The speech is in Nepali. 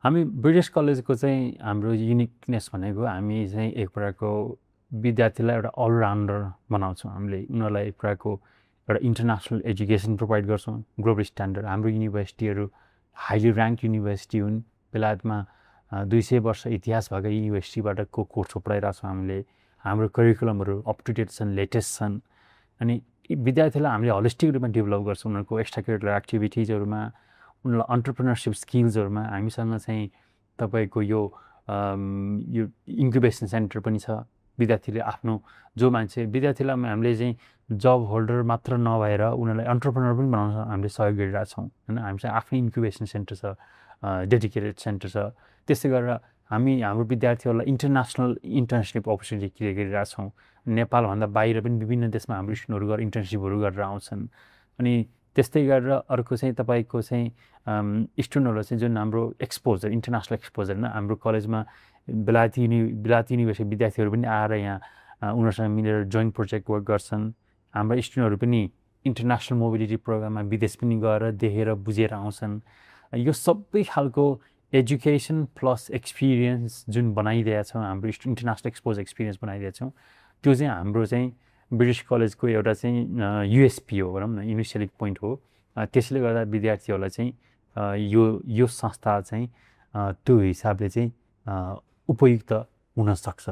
हामी ब्रिटिस कलेजको चाहिँ हाम्रो युनिकनेस भनेको हामी चाहिँ एक प्रकारको विद्यार्थीलाई एउटा अलराउन्डर बनाउँछौँ। हामीले उनीहरूलाई एक प्रकारको एउटा इन्टरनेसनल एजुकेसन प्रोभाइड गर्छौँ ग्लोबल स्ट्यान्डर्ड। हाम्रो युनिभर्सिटीहरू हाइली ऱ्याङ्क युनिभर्सिटी हुन्। बेलायतमा 200 वर्ष इतिहास भएका युनिभर्सिटीबाट कोर्सहरू पढाइरहेछौँ हामीले। हाम्रो करिकुलमहरू अप टु डेट छन्, लेटेस्ट छन्। अनि विद्यार्थीलाई हामीले होलिस्टिक रूपमा डेभलप गर्छौँ। उनीहरूको एक्स्ट्रा करिकुलर एक्टिभिटिजहरूमा, उनीहरूलाई अन्टरप्रेनरसिप स्किल्सहरूमा हामीसँग चाहिँ तपाईँको यो इन्क्युबेसन सेन्टर पनि छ। विद्यार्थीले आफ्नो जो मान्छे विद्यार्थीलाई हामीले चाहिँ जब होल्डर मात्र नभएर उनीहरूलाई अन्टरप्रेनर पनि बनाउन हामीले सहयोग गरिरहेछौँ होइन। हामीसँग आफ्नै इन्क्युबेसन सेन्टर छ, डेडिकेटेड सेन्टर छ। त्यसै गरेर हाम्रो विद्यार्थीहरूलाई इन्टरनेसनल इन्टर्नसिप अपर्च्युनिटी क्रिएट गरिरहेछौँ। नेपालभन्दा बाहिर पनि विभिन्न देशमा हाम्रो स्टुडेन्टहरू गएर इन्टर्नसिपहरू गरेर आउँछन्। अनि त्यस्तै गरेर अर्को चाहिँ तपाईँको चाहिँ स्टुडेन्टहरूलाई चाहिँ जुन हाम्रो एक्सपोजर, इन्टरनेसनल एक्सपोजर होइन, हाम्रो कलेजमा बेलायती युनिभर्सिटी विद्यार्थीहरू पनि आएर यहाँ उनीहरूसँग मिलेर जोइन्ट प्रोजेक्ट वर्क गर्छन्। हाम्रा स्टुडेन्टहरू पनि इन्टरनेसनल मोबिलिटी प्रोग्राममा विदेश पनि गएर देखेर बुझेर आउँछन्। यो सबै खालको एजुकेसन प्लस एक्सपिरियन्स जुन बनाइदिएका छौँ, हाम्रो इन्टरनेसनल एक्सपोजर एक्सपिरियन्स बनाइदिएका छौँ, त्यो चाहिँ हाम्रो चाहिँ ब्रिटिस कलेजको एउटा चाहिँ युएसपी हो भनौँ न, युनिक सेलिङ पोइन्ट हो। त्यसले गर्दा विद्यार्थीहरूलाई चाहिँ यो संस्था चाहिँ त्यो हिसाबले चाहिँ उपयुक्त हुन सक्छ।